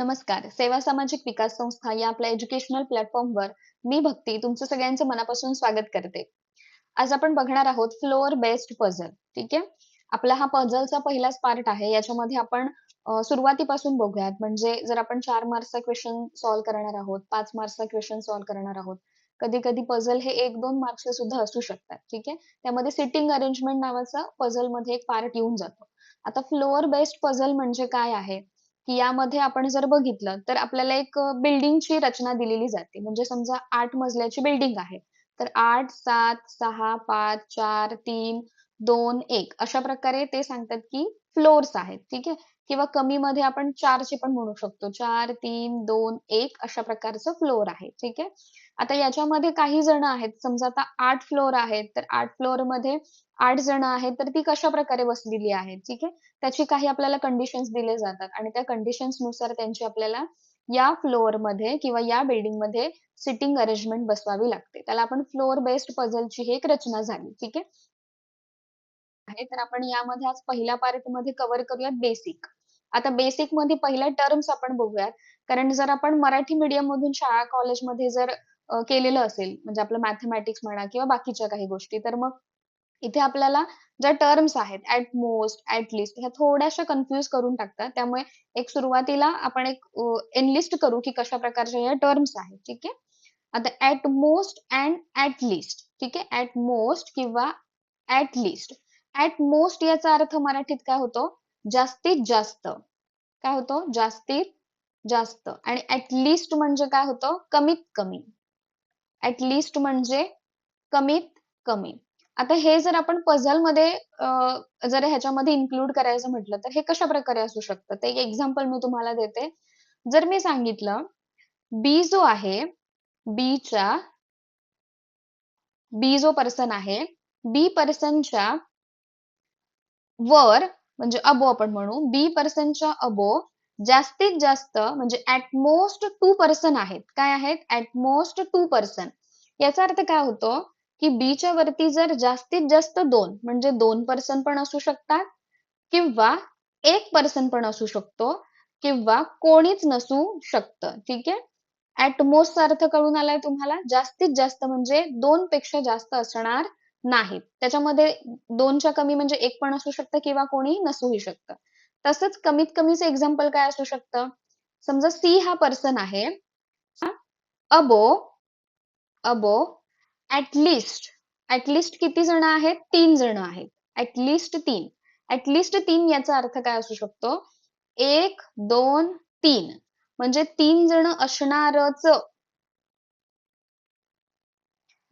नमस्कार. सेवा सामाजिक विकास संस्था या आपल्या एज्युकेशनल प्लॅटफॉर्मवर मी भक्ती तुमचं सगळ्यांचं मनापासून स्वागत करते. आज आपण बघणार आहोत फ्लोअर बेस्ड पझल. ठीक आहे. आपला हा पझलचा पहिलाच पार्ट आहे. याच्यामध्ये आपण सुरुवातीपासून बघूयात. म्हणजे जर आपण 4 मार्क्सचा क्वेश्चन सॉल्व्ह करणार आहोत, 5 मार्क्सचा क्वेश्चन सॉल्व्ह करणार आहोत. कधी-कधी पझल हे 1-2 मार्क्सचे सुद्धा असू शकतात. ठीक आहे. त्यामध्ये सिटिंग अरेंजमेंट नावाचा पझलमध्ये एक पार्ट येऊन जातो. आता फ्लोअर बेस्ड पझल म्हणजे काय आहे? की यामध्ये आपण जर बघितलं तर आपल्याला एक बिल्डिंगची रचना दिलेली जाते. म्हणजे समजा 8 मजल्याची बिल्डिंग आहे. तर 8, 7, 6, 5, 4, 3, 2, 1 अशा प्रकारे ते सांगतात की फ्लोर्स आहेत. ठीक आहे. किंवा कमीमध्ये आपण 4 चे पण म्हणू शकतो. 4, 3, 2, 1 अशा प्रकारचं फ्लोर आहे. ठीक आहे. आता याच्यामध्ये काही जण आहेत. समजा आता 8 फ्लोर आहेत. तर 8 फ्लोरमध्ये 8 जण आहेत. तर ती कशाप्रकारे बसलेली आहेत. ठीक आहे. त्याची काही आपल्याला कंडिशन्स दिले जातात आणि त्या कंडिशन्स नुसार त्यांची आपल्याला या फ्लोअरमध्ये किंवा या बिल्डिंगमध्ये सिटिंग अरेंजमेंट बसवावी लागते. त्याला आपण फ्लोअर बेस्ड पझलची ही एक रचना झाली. ठीक आहे. तर आपण यामध्ये आज पहिल्या पार्टमध्ये कव्हर करूयात बेसिक. आता बेसिक मध्ये पहिल्या टर्म्स आपण बघूयात. कारण जर आपण मराठी मीडियम मधून शाळा कॉलेजमध्ये जर केलेलं असेल म्हणजे आपलं मॅथेमॅटिक्स म्हणा किंवा बाकीच्या काही गोष्टी तर मग इथे आपल्याला ज्या टर्म्स आहेत ऍट मोस्ट, ऍट लिस्ट ह्या थोड्याशा कन्फ्युज करून टाकतात. त्यामुळे एक सुरुवातीला आपण एक एनलिस्ट करू की कशा प्रकारच्या या टर्म्स आहेत. ठीक आहे. आता at most and at least. ठीक आहे. ऍट मोस्ट किंवा ऍट लिस्ट. ऍट मोस्ट याचा अर्थ मराठीत काय होतो? जास्तीत जास्त. काय होतो? जास्तीत जास्त. आणि ऍट लिस्ट म्हणजे काय होतं? कमीत कमी. ऍट लिस्ट म्हणजे कमीत कमी. आता हे जर आपण पझल मध्ये जर ह्याच्यामध्ये इन्क्लूड करायचं म्हटलं तर हे कशा प्रकारे असू शकतं? ते एक एक्झाम्पल मी तुम्हाला देते. जर मी सांगितलं बी जो आहे, बीच्या बी जो पर्सन आहे, बी पर्सनच्या वर म्हणजे अबो आपण म्हणू, बी पर्सनच्या अबो जास्तीत जास्त म्हणजे ऍट मोस्ट 2 पर्सन आहेत. काय आहेत? At most 2 person. याचा अर्थ काय होतो? की बी च्या वरती जर जास्तीत जास्त 2 म्हणजे 2 पर्सन पण असू शकतात किंवा 1 पर्सन पण असू शकतो किंवा कोणीच नसू शकतं. ठीक आहे. ऍट मोस्टचा अर्थ कळून आलाय तुम्हाला? जास्तीत जास्त म्हणजे 2 पेक्षा जास्त असणार नाहीत. त्याच्यामध्ये 2च्या कमी म्हणजे 1 पण असू शकतं किंवा कोणी नसूही शकतं. तसंच कमीत कमीचं एक्झाम्पल काय असू शकतं? समजा सी हा पर्सन आहे. अबो अबो ऍटलिस्ट किती जण आहेत? 3 जण आहेत. ऍटलिस्ट 3. ऍटलिस्ट 3 याचा अर्थ काय असू शकतो? 1, 2, 3 म्हणजे 3 जण असणारच.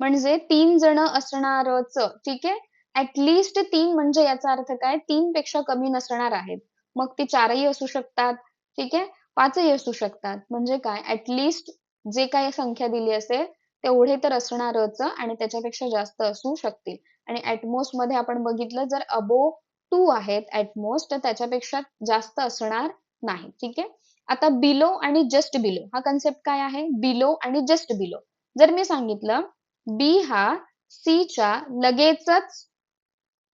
म्हणजे 3 जण असणारच. ठीक आहे. ऍटलिस्ट 3 म्हणजे याचा अर्थ काय? 3 पेक्षा कमी नसणार आहेत. मग ती 4ही असू शकतात. ठीक आहे. 5ही असू शकतात. म्हणजे काय? ऍटलिस्ट जे काही संख्या दिली असेल तेवढे तर असणारच आणि त्याच्यापेक्षा जास्त असू शकतील. आणि ऍटमोस्ट मध्ये आपण बघितलं जर अबोव 2 आहेत ऍटमोस्ट तर त्याच्यापेक्षा जास्त असणार नाही. ठीक आहे. आता बिलो आणि जस्ट बिलो हा कन्सेप्ट काय आहे? बिलो आणि जस्ट बिलो. जर मी सांगितलं बी हा सी च्या लगेचच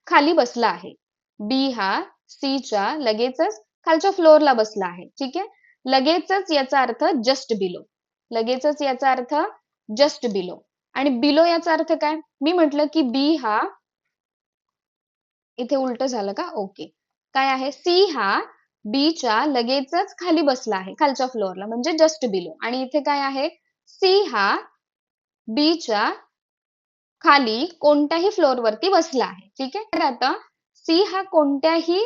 खाली बसला आहे. बी हा सी च्या लगेचच खालच्या फ्लोअरला बसला आहे. ठीक आहे. लगेचच याचा अर्थ जस्ट बिलो. लगेचच याचा अर्थ जस्ट बिलो. आणि बिलो याचा अर्थ काय? मी म्हटलं की बी हा इथे उलट झालं का? ओके. काय आहे? सी हा बी च्या लगेचच खाली बसला आहे खालच्या फ्लोअरला म्हणजे जस्ट बिलो. आणि इथे काय आहे? सी हा बी च्या खाली कोणत्याही फ्लोअरवरती बसला आहे. ठीक आहे. तर आता सी हा कोणत्याही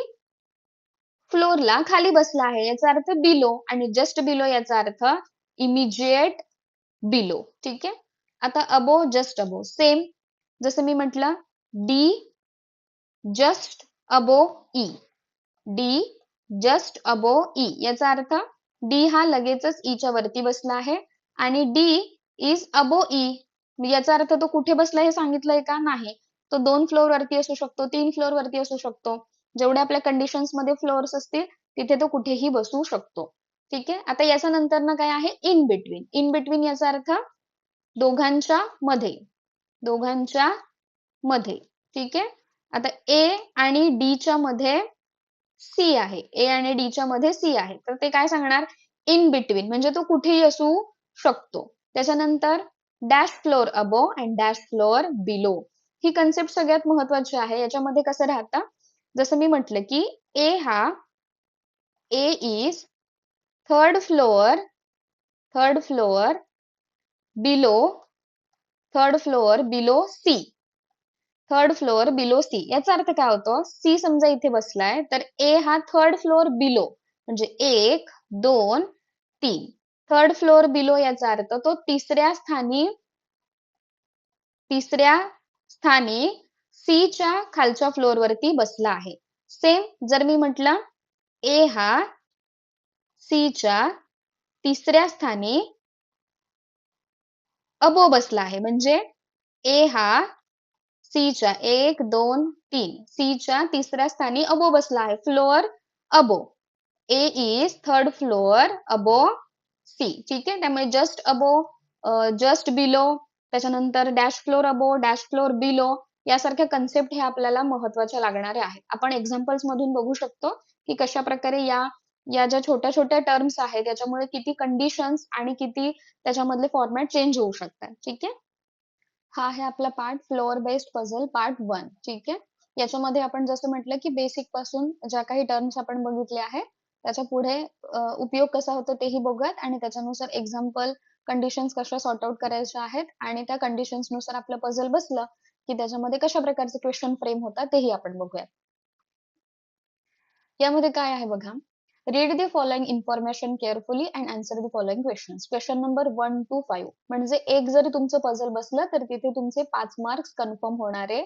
फ्लोअरला खाली बसला आहे याचा अर्थ बिलो आणि जस्ट बिलो याचा अर्थ इमिजिएट बिलो. ठीक आहे. आता अबो जस्ट अबो सेम जसं मी म्हटलं डी जस्ट अबो ई. डी जस्ट अबो ई याचा अर्थ डी हा लगेचच ई च्या वरती बसला आहे आणि डी इज अबो ई याचा अर्थ तो कुठे बसला हे सांगितलंय का? नाही. तो 2 फ्लोअर वरती असू शकतो, 3 फ्लोअर वरती असू शकतो. जेवढ्या आपल्या कंडिशन्स मध्ये फ्लोअर्स असतील तिथे तो कुठेही बसू शकतो. ठीक आहे. आता याच्या नंतर काय आहे? In between. इन बिटवीन याचा अर्थ दोघांच्या मध्ये. दोघांच्या मध्ये. ठीक आहे. आता ए आणि डी च्या मध्ये सी आहे. ए आणि डी च्या मध्ये सी आहे. तर ते काय सांगणार? इन बिटवीन म्हणजे तो कुठेही असू शकतो. त्याच्यानंतर dash floor above and dash floor below. ही कन्सेप्ट सगळ्यात महत्वाची आहे. याच्यामध्ये कसं राहतं, जसं मी म्हटलं की A is third floor below C. Third floor below C याचा अर्थ काय होतो, सी समजा इथे बसलाय तर ए हा थर्ड फ्लोअर बिलो म्हणजे 1 2 3. थर्ड फ्लोअर बिलो याचा अर्थ तो तिसऱ्या स्थानी सी च्या खालच्या फ्लोअर वरती बसला आहे. सेम जर मी म्हटलं ए हा सी च्या तिसऱ्या स्थानी अबो बसला आहे म्हणजे ए हा सी च्या 1 2 3 सी च्या तिसऱ्या स्थानी अबो बसला आहे. Floor above. A is third floor above C. ठीक आहे. त्यामुळे जस्ट अबो, जस्ट बिलो, त्याच्यानंतर dash floor above, dash floor below यासारख्या कन्सेप्ट हे आपल्याला महत्वाच्या लागणारे आहेत. आपण एक्झाम्पल्स मधून बघू शकतो की कशा प्रकारे या या ज्या छोट्या छोट्या टर्म्स आहेत त्याच्यामुळे किती कंडिशन्स आणि किती त्याच्यामधले फॉर्मॅट चेंज होऊ शकतात. ठीक आहे. हा आहे आपला part floor based puzzle part 1. ठीक आहे. याच्यामध्ये आपण जसं म्हटलं की बेसिक पासून ज्या काही टर्म्स आपण बघितले आहे त्याच्या पुढे उपयोग कसा होतो तेही बघूयात आणि त्याच्यानुसार एक्झाम्पल कंडिशन्स कशा सॉर्ट आउट करायच्या आहेत आणि त्या कंडिशन्स नुसार आपलं पझल बसलं की त्याच्यामध्ये कशा प्रकारचे क्वेश्चन फ्रेम होतात तेही आपण बघूयात. यामध्ये काय आहे बघा, read the following information carefully and answer the following questions. Question number 1 to 5 म्हणजे एक जरी तुमचं पझल बसलं तर तिथे तुमचे 5 मार्क्स कन्फर्म होणारे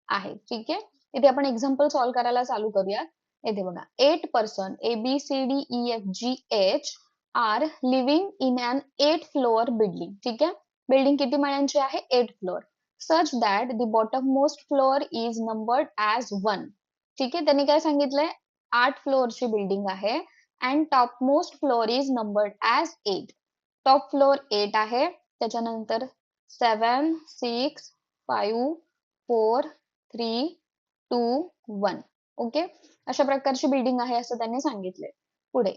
आहेत. ठीक आहे. इथे आपण एक्झाम्पल सॉल्व्ह करायला चालू करूयात. येथे बघा, 8 person ABCDEFGH are living in an 8 floor building. ठीक आहे. बिल्डिंग किती माळ्यांची आहे? 8 floor. Such that the bottom most floor is numbered as 1. ठीक आहे. त्यांनी काय सांगितलंय, 8 फ्लोअरची बिल्डिंग आहे and top most floor is numbered as 8. Top floor 8 आहे. त्याच्यानंतर 7 6 5 4 3 2 1. ओके. अशा प्रकारची बिल्डिंग आहे असं त्यांनी सांगितले. पुढे,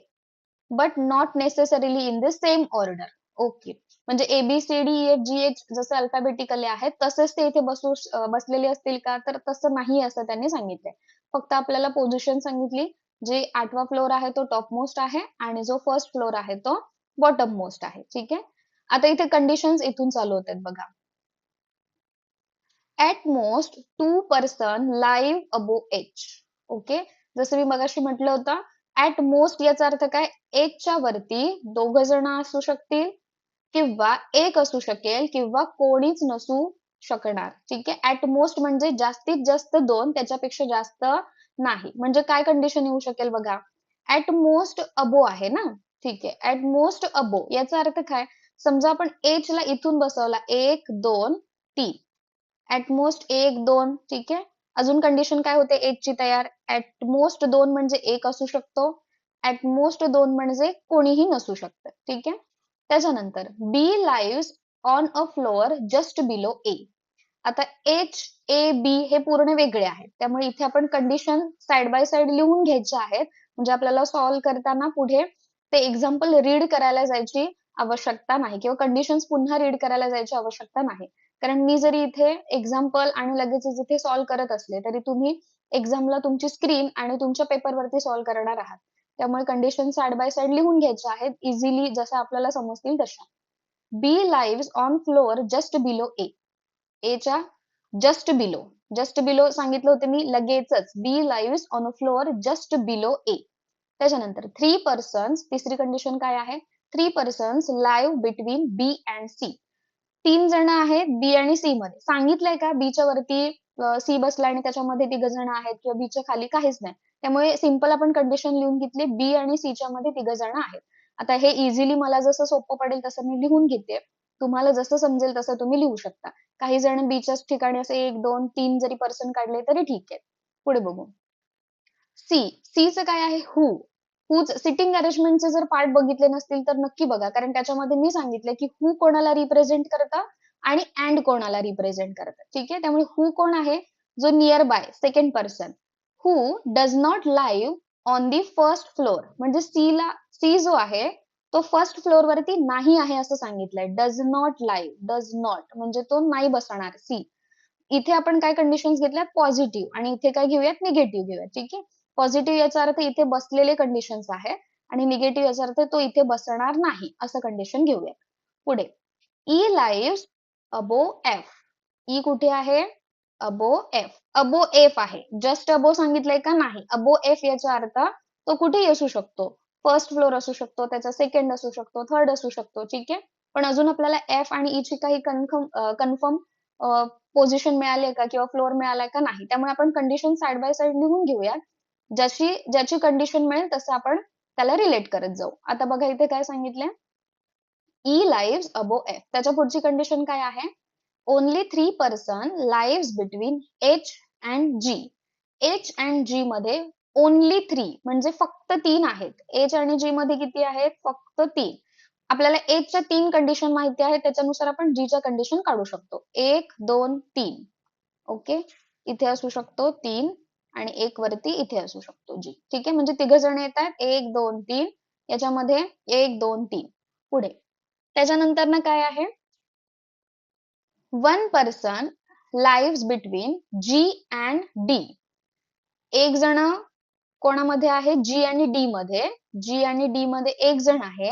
but not necessarily in the same order. Okay. म्हणजे ABCDEFGH जसे अल्फाबेटिकली आहेत तसेच ते इथे बसलेले असतील का, तर तसं नाही असं त्यांनी सांगितलंय. फक्त आपल्याला पोझिशन सांगितली, जे 8वा फ्लोअर आहे तो टॉप मोस्ट आहे आणि जो फर्स्ट फ्लोअर आहे तो बॉटम मोस्ट आहे. ठीक आहे. आता इथे कंडिशन्स इथून चालू होतात बघा. At most 2 person live above H. Okay. जसं मी मगाशी म्हटलं होतं, ऍट मोस्ट याचा अर्थ काय, एचच्या वरती 2 जण असू शकतील किंवा एक असू शकेल किंवा कोणीच नसू शकणार. ठीक आहे. ऍट मोस्ट म्हणजे जास्तीत जास्त 2, त्याच्यापेक्षा जास्त नाही. म्हणजे काय कंडिशन येऊ शकेल बघा, ऍट मोस्ट अबो आहे ना. ठीक आहे. ऍट मोस्ट अबो याचा अर्थ काय, समजा आपण एच ला इथून बसवला 1 2 3, ऍट मोस्ट 1 2. ठीक आहे. अजून कंडिशन काय होते एच ची तयार, ऍट मोस्ट 2 म्हणजे एक असू शकतो, ऍट मोस्ट 2 म्हणजे कोणीही नसू शकतं. ठीक आहे. त्याच्यानंतर B lives on a floor just below A. आता एच ए बी हे पूर्ण वेगळे आहेत, त्यामुळे इथे आपण कंडिशन साइड बाय साइड लिहून घ्यायचे आहेत. म्हणजे आपल्याला सॉल्व्ह करताना पुढे ते एक्झाम्पल रीड करायला जायची आवश्यकता नाही किंवा कंडिशन्स पुन्हा रीड करायला जायची आवश्यकता नाही. कारण मी जरी इथे एक्झाम्पल आणि लगेच इथे सॉल्व्ह करत असले तरी तुम्ही एक्झामला तुमची स्क्रीन आणि तुमच्या पेपरवरती सॉल्व्ह करणार आहात. त्यामुळे कंडिशन साइड बाय साइड लिहून घ्यायच्या आहेत इझिली, जसं आपल्याला समजतील तशा. B lives on floor just below A. एच्या जस्ट बिलो, जस्ट बिलो सांगितलं होतं मी लगेचच. B lives on a floor just below A. त्याच्यानंतर 3 पर्सन्स, तिसरी कंडिशन काय आहे, 3 persons live between B and C. 3 जण आहेत बी आणि सी मध्ये. सांगितलंय का बीच्या वरती सी बसला आणि त्याच्यामध्ये 3 जण आहेत किंवा बीच्या खाली काहीच नाही. त्यामुळे सिंपल आपण कंडिशन लिहून घेतली, बी आणि सी च्या मध्ये 3 जण आहेत. आता हे इझिली मला जसं सोपं पडेल तसं मी लिहून घेते. तुम्हाला जसं समजेल तसं तुम्ही लिहू शकता. काही जण बीच्याच ठिकाणी असे 1 2 3 जरी पर्सन काढले तरी ठीक आहे. पुढे बघू. सी, च काय आहे, हूज सिटिंग अरेंजमेंटचे जर पार्ट बघितले नसतील तर नक्की बघा, कारण त्याच्यामध्ये मी सांगितलं की हू कोणाला रिप्रेझेंट करतं आणि अँड कोणाला रिप्रेझेंट करतं. ठीक आहे. त्यामुळे हू कोण आहे, जो near by second person. Who does not live on the first floor म्हणजे सी जो आहे तो फर्स्ट फ्लोअर वरती नाही आहे असं सांगितलंय. Does not live, does not म्हणजे तो नाही बसणार. सी, इथे आपण काय कंडिशन्स घेतल्यात पॉझिटिव्ह, आणि इथे काय घेऊयात निगेटिव्ह घेऊयात. ठीक आहे. पॉझिटिव्ह याचा अर्थ इथे बसलेले कंडिशन्स आहे, आणि निगेटिव्ह याचा अर्थ तो इथे बसणार नाही असं कंडिशन घेऊयात. पुढे, ई लाईव्ह अबो एफ. ई कुठे आहे? अबो एफ. अबो एफ आहे. जस्ट अबो सांगितलंय का? नाही. अबो एफ याचा अर्थ तो कुठेही असू शकतो. फर्स्ट फ्लोअर असू शकतो, त्याचा सेकंड असू शकतो, थर्ड असू शकतो. ठीक आहे. पण अजून आपल्याला एफ आणि ई ची काही कन्फर्म पोझिशन मिळाली का किंवा फ्लोअर मिळालाय का? नाही. त्यामुळे आपण कंडिशन साइड बाय साइड लिहून घेऊयात. ज्याची कंडिशन मिळेल तसं आपण त्याला रिलेट करत जाऊ. आता बघा इथे काय सांगितलंय, ई लाईव्ह अबो एफ. त्याच्या पुढची कंडिशन काय आहे? Only 3 person live between H and G. H and G मध्ये ओनली 3 म्हणजे फक्त 3 आहेत. एच आणि जी मध्ये किती आहेत? फक्त 3. आपल्याला एच च्या 3 कंडिशन माहिती आहेत, त्याच्यानुसार आपण जी च्या कंडिशन काढू शकतो. 1, 2, 3. ओके. इथे असू शकतो 3, आणि एक वरती इथे असू शकतो जी. ठीक आहे. म्हणजे तिघ जण येत आहेत. 1, 2, 3. याच्यामध्ये 1, 2, 3. पुढे त्याच्यानंतर ना काय आहे? One person live between G and D. एक जण कोणामध्ये आहे? जी आणि डी मध्ये. जी आणि डी मध्ये एक जण आहे.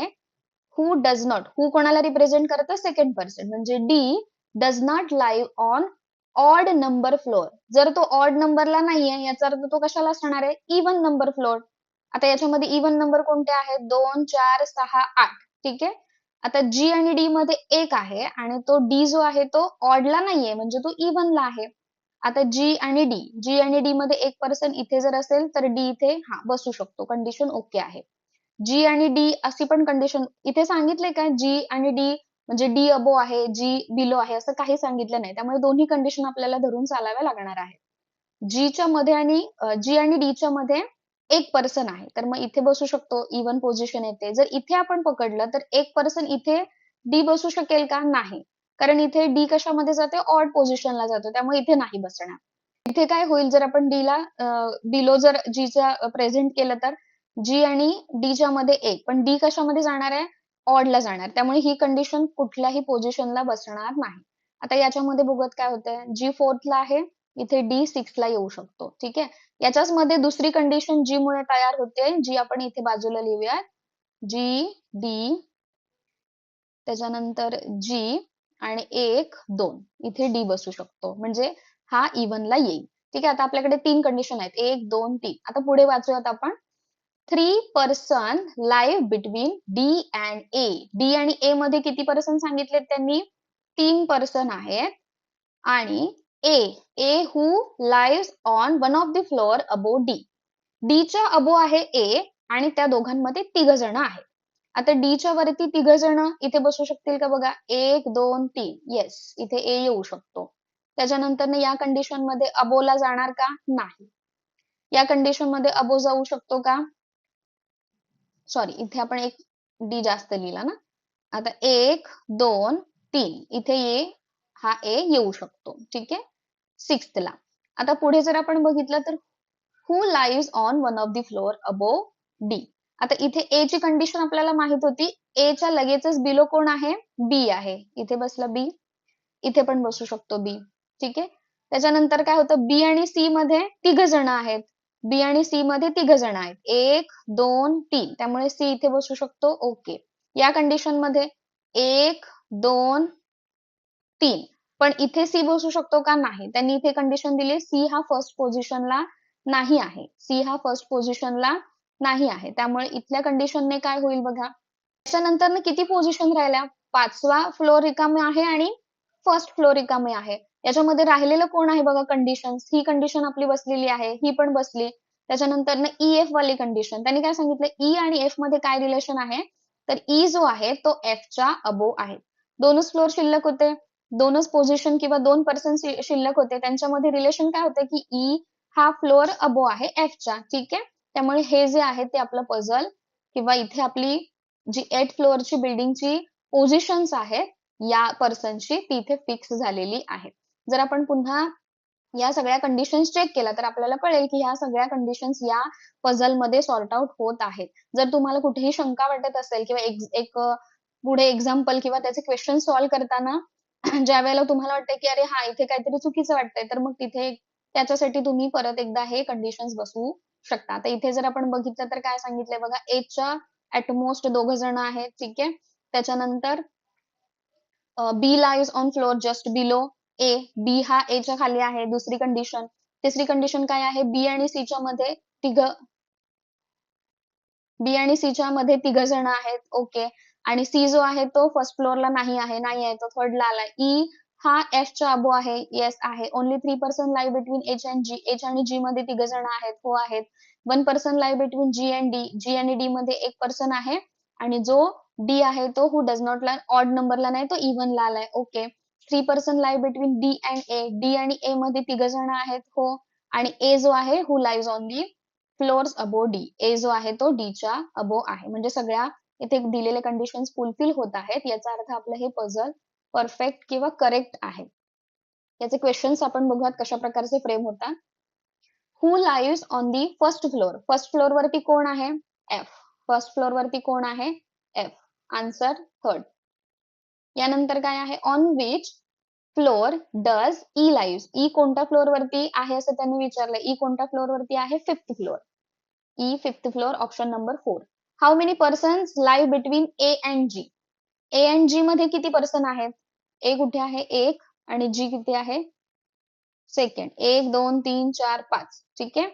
हु डज नॉट. हु कोणाला रिप्रेझेंट करतं? Second person. म्हणजे D does not live on odd number floor. जर तो ऑड नंबरला नाहीये याचा अर्थ तो कशाला असणार आहे? Even number floor. आता याच्यामध्ये इव्हन नंबर कोणते आहेत? 2, 4, 6, 8. ठीक आहे. आता जी आणि डी मध्ये एक आहे, आणि तो डी जो आहे तो ऑडला नाहीये, म्हणजे तो इव्हनला आहे. आता जी आणि डी मध्ये एक पर्सन इथे जर असेल तर डी इथे बसू शकतो. कंडिशन ओके आहे. जी आणि डी अशी पण कंडिशन इथे सांगितले का? जी आणि डी म्हणजे डी अबो आहे, जी बिलो आहे, असं काही सांगितलं नाही. त्यामुळे दोन्ही कंडिशन आपल्याला धरून चालाव्या लागणार आहे. जी आणि डी च्या मध्ये एक पर्सन आहे, तर मग इथे बसू शकतो. इव्हन पोझिशन येते. जर इथे आपण पकडलं तर एक पर्सन इथे डी बसू शकेल का? नाही. कारण इथे डी कशामध्ये जाते? ऑड पोझिशनला जातो. त्यामुळे इथे नाही बसणार. इथे काय होईल जर आपण डीला बिलो जर जीच्या प्रेझेंट केलं तर जी आणि डीच्या मध्ये एक, पण डी कशामध्ये जाणार आहे? ऑडला जाणार. त्यामुळे ही कंडिशन कुठल्याही पोझिशनला बसणार नाही. आता याच्यामध्ये बघत काय होतंय? जी फोर्थला आहे, इथे डी सिक्सला येऊ शकतो. ठीक आहे. याच्याच मध्ये दुसरी कंडिशन जी मुळे तयार होते, जी आपण इथे बाजूला लिहूयात. जी, डी, त्याच्यानंतर जी आणि 1, 2. इथे डी बसू शकतो. म्हणजे हा इव्हनला येईल. ठीक आहे. आता आपल्याकडे 3 कंडिशन आहेत. 1, 2, 3. आता पुढे वाचूयात आपण. 3 person live between D and A. D आणि ए मध्ये किती पर्सन सांगितलेत त्यांनी? 3 पर्सन आहेत. आणि A, who live on one of the floor above D. D च्या अबो आहे ए, आणि त्या दोघांमध्ये 3 जण आहेत. आता डी च्या वरती 3 जण इथे बसू शकतील का? बघा. 1, 2, 3. येस, इथे ए येऊ शकतो. त्याच्यानंतर या कंडिशन मध्ये अबोला जाणार का? नाही. या कंडिशन मध्ये अबो जाऊ शकतो का? सॉरी, इथे आपण एक डी जास्त लिहिला ना. आता 1, 2, 3. इथे ए येऊ शकतो. ठीक आहे. 6th ला. आता पुढे जर आपण बघितलं तर who live on one of the floor above D. आता इथे ए ची कंडिशन आपल्याला माहित होती. ए च्या लगेचच बिलो कोण आहे? बी आहे. इथे बसला बी. इथे पण बसू शकतो बी. ठीक आहे. त्याच्यानंतर काय होतं? बी आणि सी मध्ये 3 जण आहेत. बी आणि सी मध्ये 3 जण आहेत. 1, 2, 3. त्यामुळे सी इथे बसू शकतो. ओके. या कंडिशन मध्ये 1, 2, 3. पण इथे सी बसू शकतो का? नाही. त्यांनी इथे कंडिशन दिली, सी हा फर्स्ट पोझिशनला नाही आहे. सी हा फर्स्ट पोझिशनला नाही आहे. त्यामुळे इथल्या कंडिशनने काय होईल बघा. त्याच्यानंतर किती पोझिशन राहिल्या? 5वा फ्लोअर रिकामे आहे आणि फर्स्ट फ्लोअर रिकामे आहे. याच्यामध्ये राहिलेलं कोण आहे बघा? कंडिशन. ही कंडिशन आपली बसलेली आहे. ही पण बसली. त्याच्यानंतर ई एफ वाली कंडिशन. त्यांनी काय सांगितलं? ई आणि एफ मध्ये काय रिलेशन आहे? तर ई जो आहे तो एफ च्या अबो आहे. दोनच फ्लोअर शिल्लक होते. दोनच पोझिशन किंवा 2 पर्सन शिल्लक होते. त्यांच्यामध्ये रिलेशन काय होते की ई हा फ्लोअर अबो आहे एफच्या. ठीक आहे. त्यामुळे हे जे आहे ते आपलं पझल किंवा इथे आपली जी 8 फ्लोअरची बिल्डिंगची पोझिशन्स आहेत या पर्सनची ती इथे फिक्स झालेली आहे. जर आपण पुन्हा या सगळ्या कंडिशन्स चेक केल्या तर आपल्याला कळेल की ह्या सगळ्या कंडिशन्स या पझल मध्ये सॉर्ट आउट होत आहेत. जर तुम्हाला कुठेही शंका वाटत असेल किंवा पुढे एक्झाम्पल किंवा त्याचे क्वेश्चन सॉल्व्ह करताना ज्या वेळेला तुम्हाला वाटतंय की अरे हा इथे काहीतरी चुकीचं वाटतंय, तर मग तिथे त्याच्यासाठी तुम्ही परत एकदा हे कंडिशन्स बसवू शकता. आता इथे जर आपण बघितलं तर काय सांगितलंय बघा, एजच्या ॲटमोस्ट 2 जण आहेत, ठीक आहे. त्याच्यानंतर B lives on floor just below A. B हा ए च्या खाली आहे, दुसरी कंडिशन. तिसरी कंडिशन काय आहे, बी आणि सी च्या मध्ये बी आणि सी च्या मध्ये 3 जण आहेत, ओके. आणि सी जो आहे तो फर्स्ट फ्लोअरला नाही आहे, नाही आहे, तो थर्डला आलाय. ई हा एफ च्या अबो आहे, येस आहे. Only 3% live between H and G. H आणि जी मध्ये 3 जण आहेत, हो आहेत. 1% live between G and D. G आणि डी मध्ये 1 पर्सन आहे. आणि जो डी आहे तो हु डज नॉट लाईन ऑड नंबरला नाही, तो इव्हनला आलाय, okay. 3% live between D and A. D आणि ए मध्ये 3 जण आहेत, हो. आणि ए जो आहे who live on the floors above D. A जो आहे तो डी च्या अबो आहे. म्हणजे सगळ्या इथे दिलेले कंडिशन्स फुलफिल होत आहेत. याचा अर्थ आपलं हे पझल परफेक्ट किंवा करेक्ट आहे. याचे क्वेश्चन्स आपण बघूयात कशा प्रकारचे फ्रेम होतात. Who lives on the first floor. First floor वरती कोण आहे, एफ. फर्स्ट फ्लोअर वरती कोण आहे, एफ. Answer third. यानंतर काय आहे, on which floor does E lives. E कोणत्या फ्लोअर वरती आहे असं त्यांनी विचारलंय. ई कोणत्या फ्लोअर वरती आहे, 5th floor. E, 5th floor, option number 4. How many persons live between A and G? A and G मध्ये किती पर्सन आहेत? A कुठे आहे, 1. आणि G किती आहे, 2nd. 1, 2, 3, 4, 5. ठीक आहे.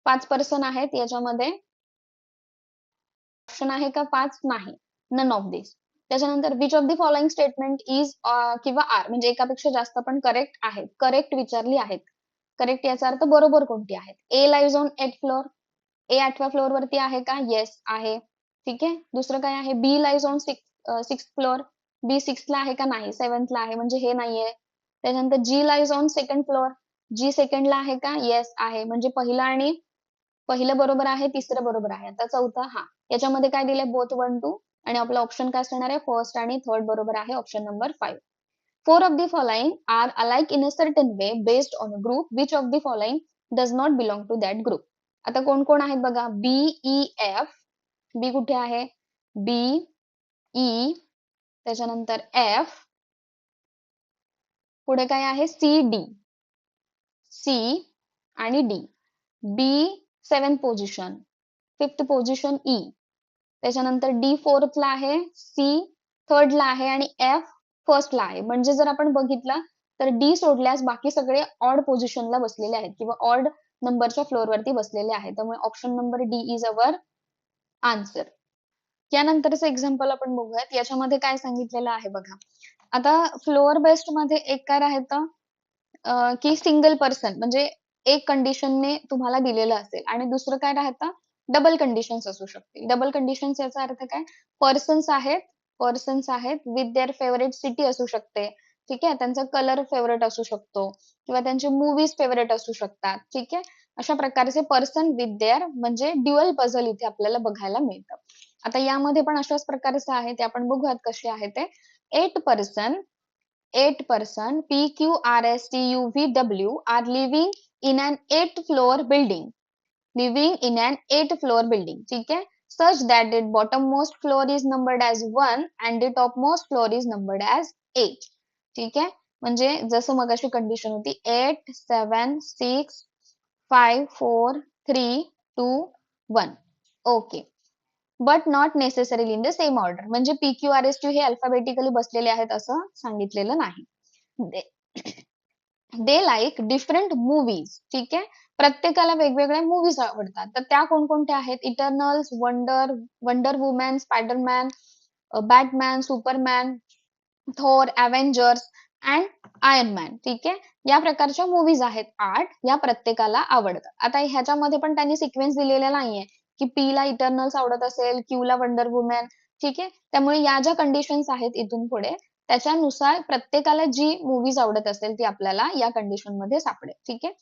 5 पर्सन आहेत याच्यामध्ये. ऑप्शन आहे का 5? नाही. नन ऑफ दिस. त्याच्यानंतर which of the following statement is किंवा आर, म्हणजे एकापेक्षा जास्त पण करेक्ट आहेत. करेक्ट विचारली आहेत. करेक्ट याचा अर्थ बरोबर कोणती आहेत. A live on 8th floor. A 8व्या फ्लोअर वरती आहे का, येस आहे, ठीक आहे. दुसरं काय आहे, B live on 6th floor. B 6th ला आहे का, नाही, 7th ला आहे, म्हणजे हे नाहीये. त्याच्यानंतर G live on 2nd floor. G 2nd ला आहे का, येस आहे, म्हणजे पहिलं बरोबर आहे, तिसरं बरोबर आहे. आता चौथा हा, याच्यामध्ये काय दिलंय, बोथ 1, 2. आणि आपला ऑप्शन काय असणार आहे, फर्स्ट आणि थर्ड बरोबर आहे, option number 5. 4 of the following are alike in a certain way based on a group. Which of the following does not belong to that group? आता कोण कोण आहेत बघा, बी ई एफ. बी कुठे आहे, बी ई, त्याच्यानंतर एफ, पुढे काय आहे, सी डी. सी आणि डी. बी 7th position, 5th position E. त्याच्यानंतर डी 4th ला आहे, सी 3rd ला आहे आणि एफ 1st ला आहे. म्हणजे जर आपण बघितलं तर डी सोडल्यास बाकी सगळे ऑड पोझिशनला बसलेले आहेत किंवा ऑड नंबरच्या फ्लोअर वरती बसलेले आहेत. त्यामुळे option number D is our answer. यानंतरचं एक्झाम्पल आपण बघूयात. याच्यामध्ये काय सांगितलेलं आहे बघा. आता फ्लोअर बेस्ड मध्ये एक काय राहतं की सिंगल पर्सन, म्हणजे एक कंडिशनने तुम्हाला दिलेलं असेल. आणि दुसरं काय राहतं, डबल कंडिशन्स असू शकते. डबल कंडिशन्स याचा अर्थ काय, पर्सन्स आहेत विथ देअर फेवरेट सिटी असू शकते, ठीक आहे. त्यांचा कलर फेवरेट असू शकतो किंवा त्यांचे मूवीज फेवरेट असू शकतात, ठीक आहे. अशा प्रकारचे पर्सन विथ देअर, म्हणजे ड्युअल पझल इथे आपल्याला बघायला मिळतं. आता यामध्ये पण अशाच प्रकारचं आहे, ते आपण बघूयात कसे आहे ते. 8 person PQRSTUVW are living in an 8th floor building. ठीक है, such that the bottommost floor is numbered as 1 and the topmost floor is numbered as 8. ठीक है, म्हणजे जसं मगाशी कंडिशन होती 8 7 6 5 4 3 2 1. Okay. But not necessarily in the same order, म्हणजे PQRST हे अल्फाबेटिकली बसलेले आहेत असं सांगितलेलं नाही. दे लाईक डिफरंट मूवीज, ठीक आहे. प्रत्येकाला वेगवेगळ्या मूवीज आवडतात. तर त्या कोणकोणत्या आहेत, Eternals, Wonder Woman, Spiderman, Batman, Superman, Thor, Avengers and Iron Man, ठीक आहे. या प्रकारच्या मूवीज आहेत 8. या प्रत्येकाला आवडतात. आता ह्याच्यामध्ये पण त्यांनी सिक्वेन्स दिलेला नाहीये की पी ला इटर्नल्स आवडत असेल, क्यू ला वंडर वुमॅन, ठीक आहे. त्यामुळे या ज्या कंडिशन्स आहेत इथून पुढे त्याच्यानुसार प्रत्येकाला जी मूवीज आवडत असेल ती आपल्याला या कंडिशन मध्ये सापडेल, ठीक आहे.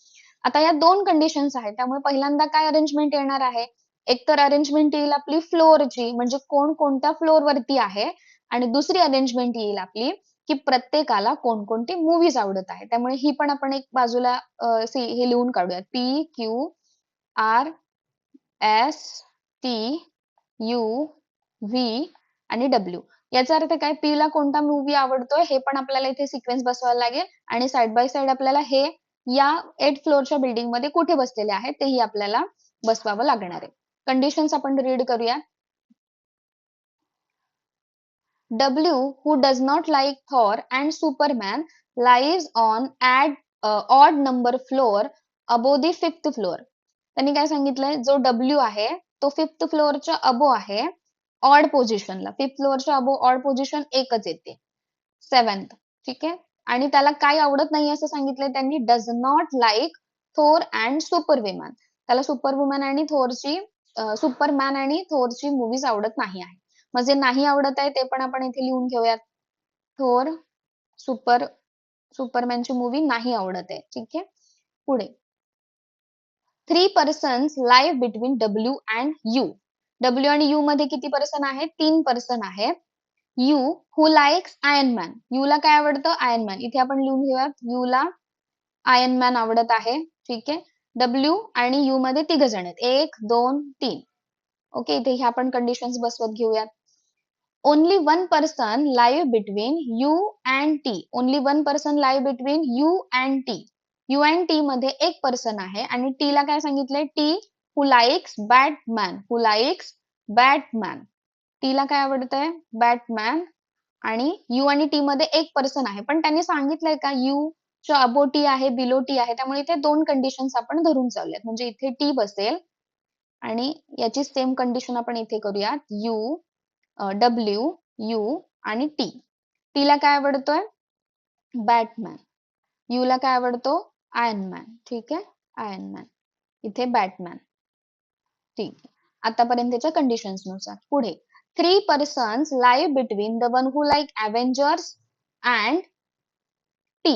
आता या 2 कंडिशन्स आहेत, त्यामुळे पहिल्यांदा काय अरेंजमेंट येणार आहे, एक तर अरेंजमेंट येईल आपली फ्लोअरची, म्हणजे कोण कोणत्या फ्लोअर वरती आहे. आणि दुसरी अरेंजमेंट येईल आपली की प्रत्येकाला कोणकोणती मूवीज आवडत आहे. त्यामुळे ही पण आपण एक बाजूला हे लिहून काढूया. PQRSTUV आणि W. याचा अर्थ काय, P ला कोणता मूवी आवडतोय हे पण आपल्याला इथे सिक्वेन्स बसवायला लागेल आणि साइड बाय साइड आपल्याला हे या 8th फ्लोअरच्या बिल्डिंग मध्ये कुठे बसलेले आहेत तेही आपल्याला बसवावं लागणार आहे. कंडिशन्स आपण रीड करूया. W, who does not like Thor and Superman, lives on odd number floor above the 5th floor. त्यांनी काय सांगितलंय, जो W आहे तो 5th फ्लोअरच्या अबो आहे, ऑड पोझिशनला. 5th फ्लोअरच्या अबो ऑड पोझिशन एकच येते, 7th. ठीक आहे. आणि त्याला काय आवडत नाही असं सांगितलंय त्यांनी, डज नॉट लाईक थोर अँड सुपरवुमन. त्याला सुपरमॅन आणि थोरची मूवीज आवडत नाही आहे. मग जे नाही आवडत आहे ते पण आपण इथे लिहून घेऊयात. थोर, सुपरमॅनची मूवी नाही आवडत आहे. ठीक आहे. पुढे, 3 persons live between W and U. W आणि U मध्ये किती पर्सन आहेत? 3 पर्सन आहेत. U who likes Iron Man. U ला काय आवडतं? Iron Man. इथे आपण लिहून घेऊयात, U ला Iron Man आवडत आहे. ठीक आहे. W आणि U मध्ये 3 जण आहेत, 1 2 3. ओके, इथे ह्या आपण कंडिशन्स बसवत घेऊयात. Only one person live between U and T. Only one person live between U and T. U and T मध्ये एक पर्सन आहे आणि T ला काय सांगितलंय? T who likes Batman. Who likes Batman. T ला काय आवडतंय? बॅटमॅन. आणि U आणि T मध्ये एक पर्सन आहे, पण त्यांनी सांगितलंय का U च्या अबो T आहे, बिलो T आहे, त्यामुळे इथे 2 कंडिशन्स आपण धरून चालूयात. म्हणजे इथे T बसेल आणि याची सेम कंडिशन आपण इथे करूयात. W, U आणि T. T ला काय आवडतोय? बॅटमॅन. U ला काय आवडतो? Iron Man. ठीक आहे, आयर्न मॅन. इथे बॅटमॅन. ठीक आहे. आतापर्यंतच्या कंडिशन्स नुसार पुढे, 3 persons live between the one who like Avengers and T.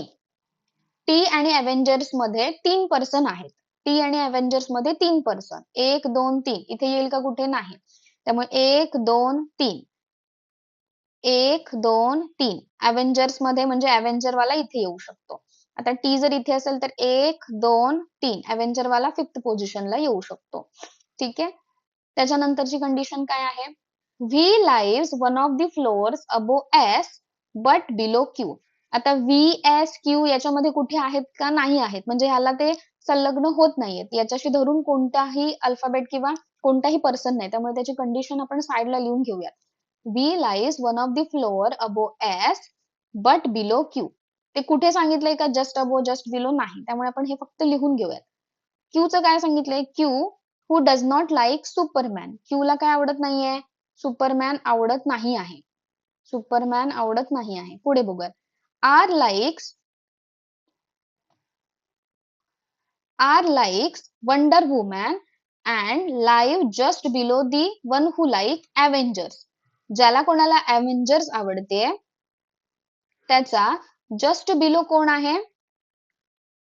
T आणि Avengers मध्ये 3 पर्सन आहेत. T आणि Avengers मध्ये 3 पर्सन, 1 2 3. इथे येईल का? कुठे नाही. त्यामुळे 1 2 3, 1 2 3. Avengers मध्ये म्हणजे Avenger वाला इथे येऊ शकतो. आता T जर इथे असेल तर 1 2 3, Avenger वाला 5th पोझिशनला येऊ शकतो. ठीक आहे. त्याच्यानंतरची कंडिशन काय आहे? V lives one of the floors above S but below Q. आता V, S, Q याच्यामध्ये कुठे आहेत का? नाही आहेत. म्हणजे ह्याला ते संलग्न होत नाहीयेत. याच्याशी धरून कोणताही अल्फाबेट किंवा कोणताही पर्सन नाही. त्यामुळे त्याची कंडिशन आपण साइडला लिहून घेऊयात. V lies one of the floor above S but below Q. ते कुठे सांगितलंय का? Just above, just below? नाही. त्यामुळे आपण हे फक्त लिहून घेऊयात. Q चं काय सांगितलंय? Q who does not like Superman. Q ला काय आवडत नाहीये? सुपरमॅन आवडत नाही आहे. सुपरमॅन आवडत नाही आहे. पुढे बघूयात. R likes Wonder Woman and live just below the one who like Avengers. ज्याला कोणाला Avengers आवडते त्याचा जस्ट बिलो कोण आहे?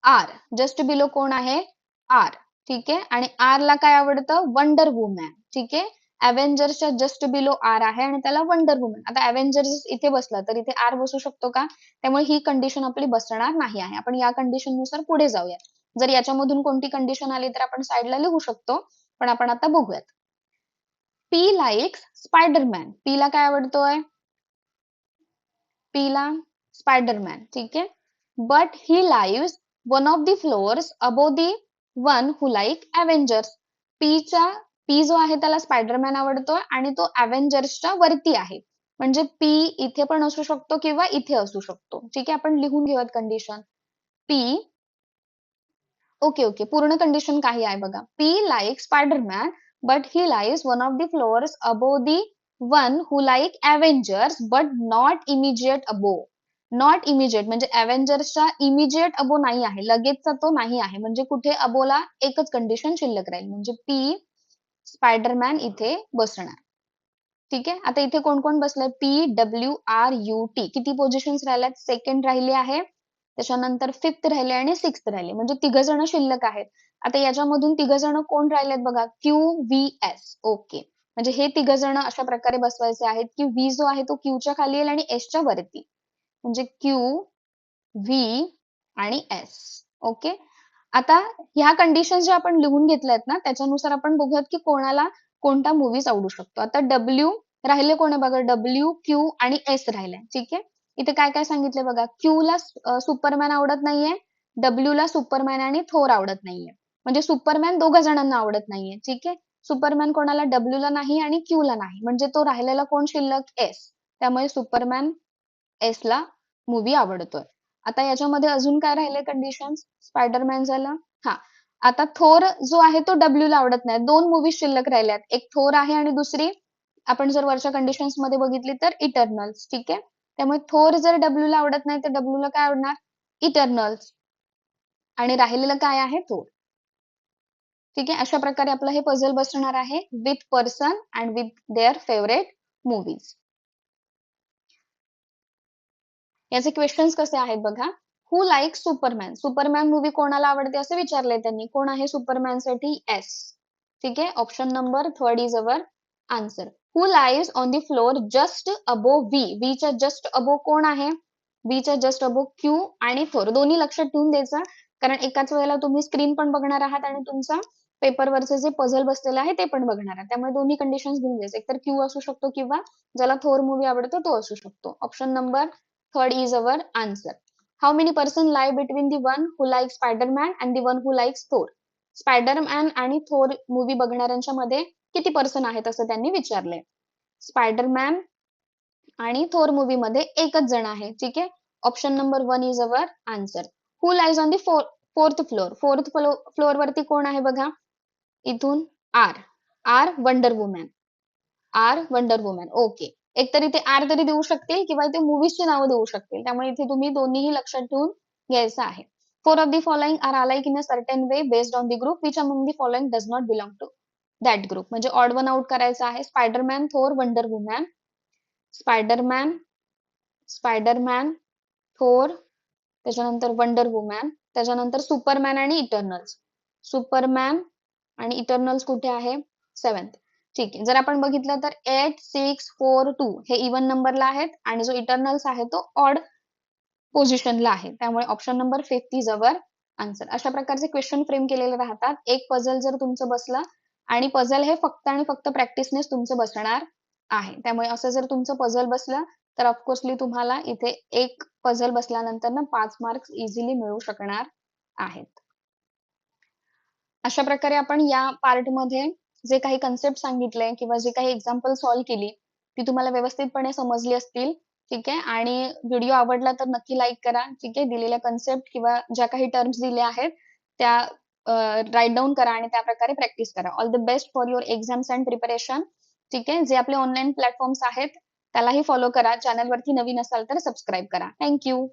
R. जस्ट बिलो कोण आहे? R. ठीक आहे. आणि R ला काय आवडतं? वंडर वुमॅन. ठीक आहे. अव्हेंजर्सच्या जस्ट बिलो R आहे आणि त्याला वंडर वुमन. आता अव्हेंजर्स इथे बसला तर इथे R बसू शकतो का? त्यामुळे ही कंडिशन आपली बसणार नाही आहे. आपण या कंडिशन नुसार पुढे जाऊया. जर याच्यामधून कोणती कंडिशन आली तर आपण साइडला लिहू शकतो, पण आपण आता बघूयात. P likes Spiderman. P ला काय आवडतोय? P ला स्पायडरमॅन. ठीक आहे. But he lives one of the floors above the one who like Avengers. P जो आहे त्याला स्पायडरमॅन आवडतोय आणि तो अव्हेंजर्सच्या वरती आहे. म्हणजे P इथे पण असू शकतो किंवा इथे असू शकतो. ठीक आहे. आपण लिहून घेऊयात कंडिशन. P, ओके, पूर्ण कंडिशन काही आहे बघा. P like Spider-Man but he lies one of the floors above the one who like Avengers but not immediate above. Not immediate म्हणजे अव्हेंजर्सच्या इमिजिएट अबो नाही आहे, लगेचचा तो नाही आहे. म्हणजे कुठे अबोला एकच कंडिशन शिल्लक राहील. म्हणजे P स्पायडरमॅन इथे बसणार. ठीक आहे. आता इथे कोण कोण बसलंय? P, W, R, U, T. किती पोझिशन्स राहिल्यात? सेकंड राहिली आहे, त्याच्यानंतर 5th राहिले आणि 6th राहिले. म्हणजे 3 जण शिल्लक आहेत. आता याच्यामधून 3 जण कोण राहिलेत बघा? Q, V, S. ओके. म्हणजे हे 3 जण अशा प्रकारे बसवायचे आहेत की V जो आहे तो Q च्या खाली येईल आणि S च्या वरती. म्हणजे Q, V आणि S. ओके. आता ह्या कंडिशन ज्या आपण लिहून घेतल्या आहेत ना, त्याच्यानुसार आपण बघूयात की कोणाला कोणता मूवीज आवडू शकतो. आता W राहिले कोण आहे बघा, W, Q आणि S राहिलाय. ठीक आहे. इथे काय काय सांगितलंय बघा, Q ला सुपरमॅन आवडत नाहीये, W ला सुपरमॅन आणि थोर आवडत नाहीये. म्हणजे सुपरमॅन दोघा जणांना आवडत नाहीये. ठीक आहे. सुपरमॅन कोणाला, W ला नाही आणि Q ला नाही. म्हणजे तो राहिलेला कोण शिल्लक, S. त्यामुळे सुपरमॅन S ला मूवी आवडतोय. आता याच्यामध्ये अजून काय राहिले कंडिशन, स्पायडरमॅन झालं. हा, आता थोर जो आहे तो W ला आवडत नाही. दोन मूवी शिल्लक राहिल्यात, एक थोर आहे आणि दुसरी आपण जर वरच्या कंडिशन्स मध्ये बघितली तर इटर्नल्स. ठीक आहे. त्यामुळे थोर जर W ला आवडत नाही तर W ला काय आवडणार, इटर्नल्स. आणि राहिलेलं काय आहे, थोर. ठीक आहे. अशा प्रकारे आपलं हे पझल बसणार आहे with person and with their favourite movies. याचे क्वेश्चन्स कसे आहेत बघा. हु लाईक सुपरमॅन, सुपरमॅन मूवी कोणाला आवडते असे विचारले त्यांनी. कोण आहे सुपरमॅन साठी, एस. ठीक आहे. Option number 3 is our answer. Who lives on the floor just above V, V च्या जस्ट अबोव कोण आहे, व्ही च्या जस्ट अबोव क्यू आणि थोर. दोन्ही लक्षात ठेवून द्यायचं, कारण एकाच वेळेला तुम्ही स्क्रीन पण बघणार आहात आणि तुमचा पेपरवरचे जे पझल बसलेलं आहे ते पण बघणार आहात. त्यामुळे दोन्ही कंडिशन्स घेऊन द्यायचे, एकतर क्यू असू शकतो किंवा ज्याला थोर मूवी आवडतो तो असू शकतो. Option number 3 is our answer. How many person lie between the one who likes Spider-Man and the one who likes Thor? Spiderman आणि थोर मूवी बघणाऱ्यांच्या मध्ये किती पर्सन आहेत असं त्यांनी विचारलंय. स्पायडरमॅन आणि थोर मूवी मध्ये एकच जण आहे. ठीक आहे. Option number 1 is our answer. Who lies on the fourth floor, fourth floor वरती कोण आहे बघा, इथून R, R Wonder Woman, R Wonder Woman. Okay. एकतर इथे आर तरी देऊ शकतील किंवा इथे मूवीजची नावं देऊ शकतील. त्यामुळे इथे तुम्ही दोन्हीही लक्षात ठेवून घ्यायचं आहे. Four of the following are alike in a certain way based on the group which among the following does not belong to that group. म्हणजे ऑड वन आउट करायचं आहे. स्पायडरमॅन, थोर, वंडर वुमॅन. स्पायडरमॅन, स्पायडरमॅन, थोर, त्याच्यानंतर wonder वुमॅन, त्याच्यानंतर Superman आणि eternals. Superman आणि eternals कुठे आहे, 7th. ठीक आहे. जर आपण बघितलं तर 8, 6, 4, 2 हे इवन नंबरला आहेत आणि जो इटर्नल्स आहे तो ऑड पोझिशनला आहे. त्यामुळे option number 5 is our answer. अशा प्रकारचे क्वेश्चन फ्रेम केलेले राहतात. एक पझल जर तुमचं बसलं, आणि पझल हे फक्त आणि फक्त प्रॅक्टिसनेच तुमचं बसणार आहे. त्यामुळे असं जर तुमचं पझल बसलं तर ऑफकोर्सली तुम्हाला इथे एक पझल बसल्यानंतर ना 5 मार्क्स इझिली मिळू शकणार आहेत. अशा प्रकारे आपण या पार्टमध्ये जे काही कन्सेप्ट सांगितले किंवा जे काही एक्झाम्पल सॉल्व्ह केली ती तुम्हाला व्यवस्थितपणे समजली असतील. ठीक आहे. आणि व्हिडिओ आवडला तर नक्की लाईक करा. ठीक आहे. दिलेल्या कन्सेप्ट किंवा ज्या काही टर्म्स दिल्या आहेत त्या राईट डाऊन करा आणि त्या प्रकारे प्रॅक्टिस करा. All the best for your exams and preparation. ठीक आहे. जे आपले ऑनलाईन प्लॅटफॉर्म्स आहेत त्यालाही फॉलो करा. चॅनलवरती नवीन असाल तर सबस्क्राईब करा. थँक्यू.